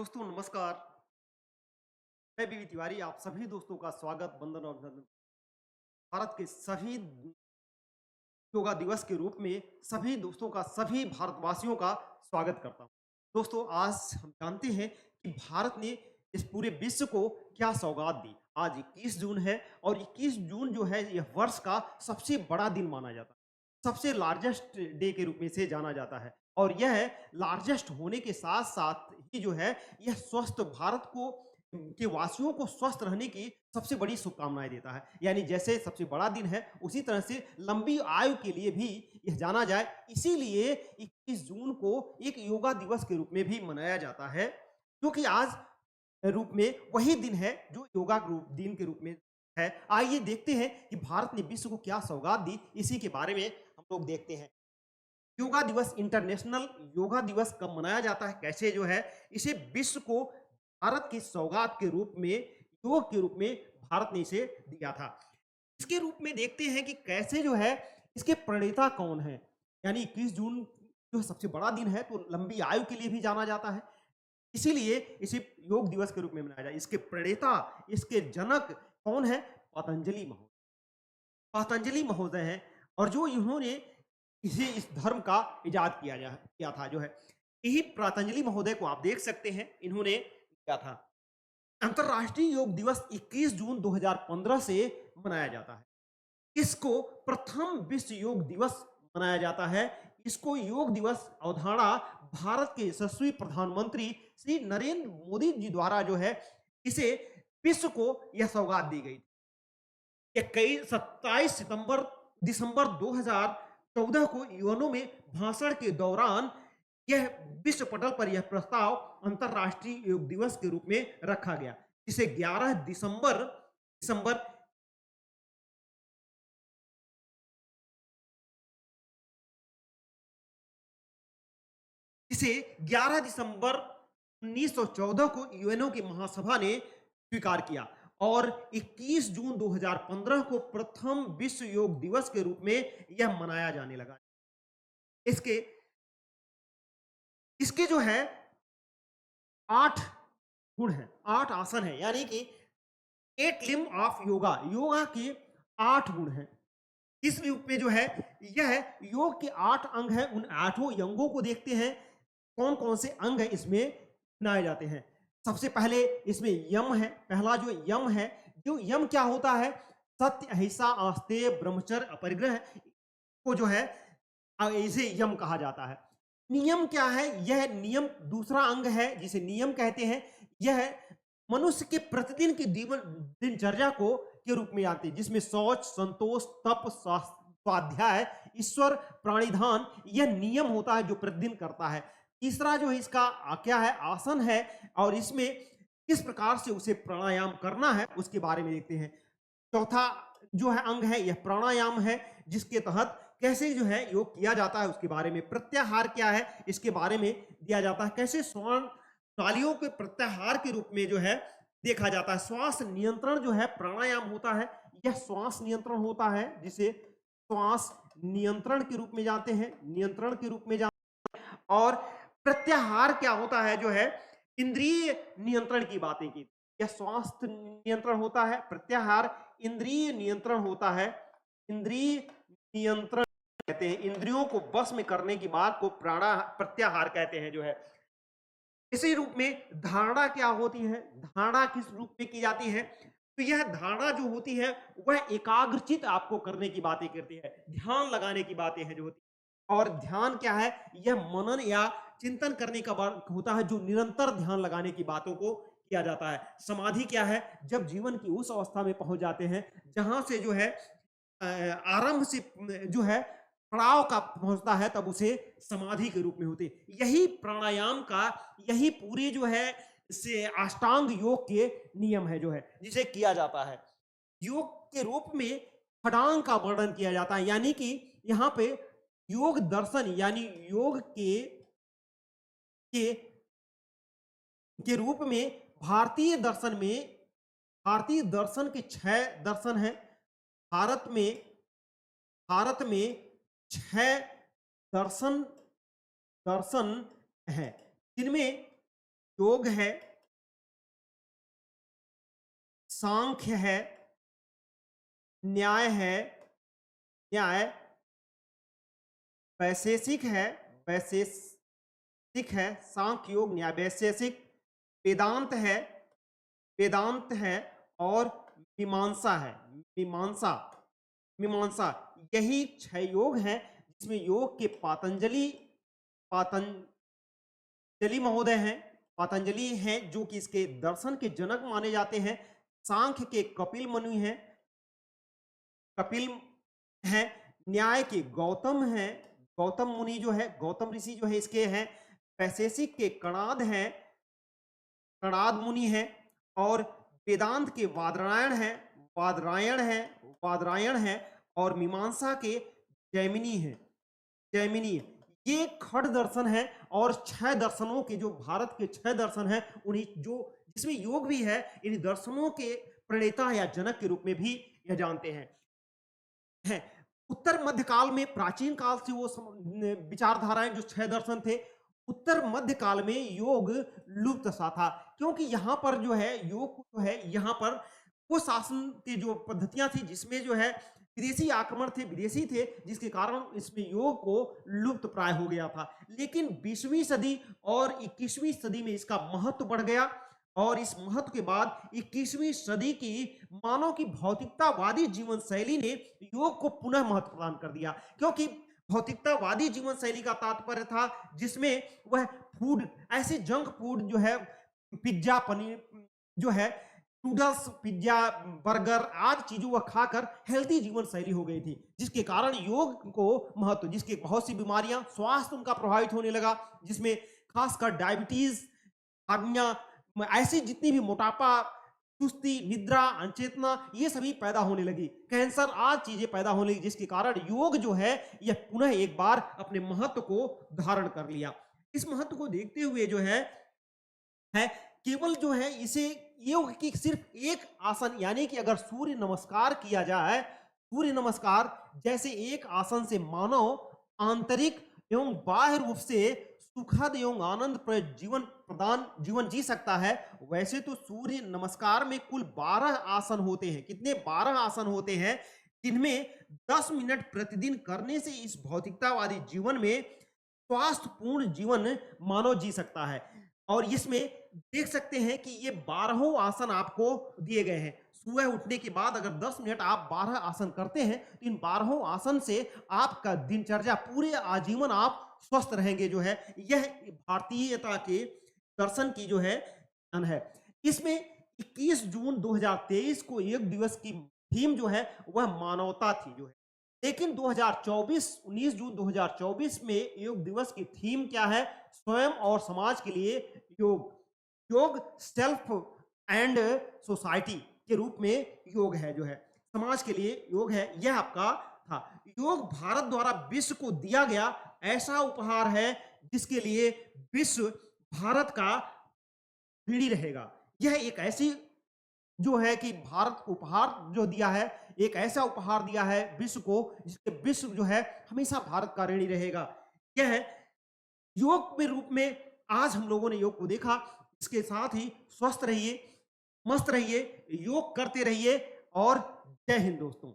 दोस्तों नमस्कार। मैं बीवी तिवारी आप सभी दोस्तों का स्वागत वंदन और अभिनंदन। भारत के सभी योगा दिवस के रूप में सभी दोस्तों का सभी भारतवासियों का स्वागत करता हूं। दोस्तों आज हम जानते हैं कि भारत ने इस पूरे विश्व को क्या सौगात दी। आज 21 जून है और 21 जून जो है यह वर्ष का सबसे बड़ा दिन माना जाता है, सबसे लार्जेस्ट डे के रूप में से जाना जाता है। और यह लार्जेस्ट होने के साथ साथ ही जो है यह स्वस्थ भारत को के वासियों को स्वस्थ रहने की सबसे बड़ी शुभकामनाएं देता है। यानी जैसे सबसे बड़ा दिन है उसी तरह से लंबी आयु के लिए भी यह जाना जाए, इसीलिए 21 जून को एक योगा दिवस के रूप में भी मनाया जाता है, क्योंकि आज रूप में वही दिन है जो योगा दिन के रूप में है। आइए देखते हैं कि भारत ने विश्व को क्या सौगात दी, इसी के बारे में हम लोग देखते हैं। योगा दिवस, इंटरनेशनल योगा दिवस कब मनाया जाता है, कैसे जो है इसे विश्व को भारत की सौगात के रूप में, योग के रूप में भारत ने इसे दिया था। इसके रूप में देखते हैं कि कैसे जो है इसके प्रणेता कौन है। यानी 21 जून जो सबसे बड़ा दिन है तो लंबी आयु के लिए भी जाना जाता है, इसीलिए इसे योग दिवस के रूप में मनाया जाए। इसके प्रणेता, इसके जनक कौन है? पतंजलि महोदय। पतंजलि महोदय हैं और जो इन्होंने इसे इस धर्म का इजाद किया था जो है, यही पतंजलि महोदय को आप देख सकते हैं, इन्होंने किया था। अंतर्राष्ट्रीय योग दिवस 21 जून 2015 से मनाया जाता है। इसको प्रथम विश्व योग दिवस मनाया जाता है। इसको योग दिवस अवधारणा भारत के यशस्वी प्रधानमंत्री श्री नरेंद्र मोदी जी द्वारा जो है इसे विश्व को यह सौगात दी गई। 27 सितंबर दिसंबर 2014 को यूएनओ में भाषण के दौरान यह विश्व पटल पर यह प्रस्ताव अंतर्राष्ट्रीय योग दिवस के रूप में रखा गया, जिसे 11 दिसंबर दिसंबर इसे 11 दिसंबर 1914 को यूएनओ की महासभा ने स्वीकार किया और 21 जून 2015 को प्रथम विश्व योग दिवस के रूप में यह मनाया जाने लगा। इसके इसके जो है 8 गुण हैं, 8 आसन हैं, यानी कि 8 लिम्ब ऑफ योगा, योगा के 8 गुण हैं। इस रूप में जो है यह योग के 8 अंग हैं। उन 8 अंगों को देखते हैं कौन कौन से अंग है इसमें गिनाए जाते हैं। सबसे पहले इसमें यम है। पहला जो यम है, जो यम क्या होता है? सत्य, अहिंसा, आस्तेय, ब्रह्मचर्य, अपरिग्रह को जो है इसे यम कहा जाता है। नियम क्या है? यह नियम दूसरा अंग है जिसे नियम कहते हैं। यह मनुष्य के प्रतिदिन की दिनचर्या को के रूप में आते हैं, जिसमें शौच, संतोष, तप, स्वाध्याय, ईश्वर, प्राणिधान, यह नियम होता है जो प्रतिदिन करता है। तीसरा जो है इसका क्या है? आसन है, और इसमें किस प्रकार से उसे प्राणायाम करना है उसके बारे में देखते हैं। चौथा जो है अंग है यह प्राणायाम है, जिसके तहत कैसे जो है योग किया जाता है उसके बारे में। प्रत्याहार क्या है इसके बारे में दिया जाता है, कैसे श्वान तालियों के प्रत्याहार के रूप में जो है देखा जाता है। श्वास नियंत्रण जो है प्राणायाम होता है, यह श्वास नियंत्रण होता है, जिसे श्वास नियंत्रण के रूप में जानते हैं, नियंत्रण के रूप में जानते हैं। और प्रत्याहार क्या होता है? जो है इंद्रिय नियंत्रण की बातें की। यह स्वास्थ्य नियंत्रण होता है, प्रत्याहार इंद्रिय नियंत्रण होता है। इंद्रिय नियंत्रण कहते हैं, इंद्रियों को वश में करने की बात को प्राणा प्रत्याहार कहते हैं जो है। इसी रूप में धारणा क्या होती है? धारणा किस रूप में की जाती है? तो यह धारणा जो होती है वह एकाग्रचित आपको करने की बातें करती है, ध्यान लगाने की बातें हैं जो होती है। और ध्यान क्या है? यह मनन या चिंतन करने का होता है, जो निरंतर ध्यान लगाने की बातों को किया जाता है। समाधि क्या है? जब जीवन की उस अवस्था में पहुंच जाते हैं जहां से जो है आरंभ से जो है पड़ाव का पहुंचता है, तब उसे समाधि के रूप में होते। यही प्राणायाम का, यही पूरे जो है से अष्टांग योग के नियम है जो है जिसे किया जाता है। योग के रूप में खड़ांग का वर्णन किया जाता है, यानी कि यहाँ पे योग दर्शन यानी योग के, के रूप में भारतीय दर्शन में, भारतीय दर्शन के 6 दर्शन हैं। भारत में भारत में 6 दर्शन दर्शन हैं, जिनमें योग है, सांख्य है, न्याय है, न्याय, वैशेषिक है, वैशेषिक है, सांख्य योग न्याय वैशेषिक, वेदांत है, वेदांत है, और मीमांसा है, मीमांसा, मीमांसा। यही 6 योग हैं जिसमें योग के पातंजलि महोदय हैं, पतंजलि हैं जो कि इसके दर्शन के जनक माने जाते हैं। सांख्य के कपिल मुनि हैं, कपिल हैं। न्याय के गौतम हैं, गौतम मुनि जो है, गौतम ऋषि जो है इसके हैं। वैशेषिक के कणाद हैं, कणाद मुनि हैं। और वेदांत के वादरायण हैं, वादरायण हैं, वादरायण हैं। और मीमांसा के जैमिनी हैं, जैमिनी। ये खड़ दर्शन है। और 6 दर्शनों के जो भारत के 6 दर्शन हैं उन्हीं जो जिसमें योग भी है, इन दर्शनों के प्रणेता या जनक के रूप में भी यह जानते हैं। उत्तर मध्य काल में, प्राचीन काल से वो विचारधाराएं जो 6 दर्शन थे, उत्तर मध्य काल में योग लुप्त सा था। क्योंकि यहाँ पर जो है योग जो है, यहाँ पर वो शासन की जो पद्धतियां थी जिसमें जो है विदेशी आक्रमण थे, विदेशी थे, जिसके कारण इसमें योग को लुप्त प्राय हो गया था। लेकिन 20वीं सदी और 21वीं सदी में इसका महत्व बढ़ गया। और इस महत्व के बाद 21वीं सदी की मानव की भौतिकतावादी जीवन शैली ने योग को पुनः महत्व प्रदान कर दिया। क्योंकि भौतिकतावादी जीवन शैली का तात्पर्य था जिसमें वह फूड, ऐसे जंक फूड जो है, पिज्जा, पनीर जो है, नूडल्स, पिज्जा, बर्गर आदि चीजों को खाकर हेल्थी जीवन शैली हो गई थी, जिसके कारण योग को महत्व, जिसके बहुत सी बीमारियां, स्वास्थ्य उनका प्रभावित होने लगा, जिसमें खासकर डायबिटीज, आज्ञा, ऐसी जितनी भी मोटापा, सुस्ती, निद्रा, अचेतना, ये सभी पैदा होने लगी, कैंसर आदि चीजें पैदा होने लगी, जिसके कारण योग जो है यह पुनः एक बार अपने महत्व को धारण कर लिया। इस महत्व को देखते हुए जो है केवल जो है इसे योग की सिर्फ एक आसन, यानी कि अगर सूर्य नमस्कार किया जाए, सूर्य नमस्कार जैसे एक आसन से मानव आंतरिक एवं बाह्य रूप से सुखद एवं आनंद जीवन जी सकता है, वैसे तो सूर्य नमस्कार में कुल 12 आसन होते हैं। कितने? 12 आसन होते हैं, जिनमें 10 मिनट प्रतिदिन करने से इस भौतिकतावादी जीवन में स्वास्थ्यपूर्ण जीवन मानव जी सकता है। और इसमें देख सकते हैं कि ये 12 आसन आपको दिए गए हैं। सुबह उठने के बाद अगर 10 मिनट आप 12 आसन करते हैं तो इन 12 आसन से आपका दिनचर्या, पूरे आजीवन आप स्वस्थ रहेंगे। जो है यह भारतीयता के दर्शन की जो है अन है। इसमें 21 जून 2023 को योग दिवस की थीम जो है वह मानवता थी जो है। लेकिन 19 जून 2024 में योग दिवस की थीम क्या है? स्वयं और समाज के लिए योग। योग सेल्फ एंड सोसाइटी के रूप में योग है, जो है समाज के लिए योग है। यह आपका था। योग भारत द्वारा विश्व को दिया गया ऐसा उपहार है जिसके लिए विश्व भारत का ऋणी रहेगा। यह एक ऐसी जो है कि भारत को उपहार जो दिया है, एक ऐसा उपहार दिया है विश्व को, जिसके विश्व जो है हमेशा भारत का ऋणी रहेगा। यह योग के रूप में आज हम लोगों ने योग को देखा। इसके साथ ही स्वस्थ रहिए, मस्त रहिए, योग करते रहिए और जय हिंद दोस्तों।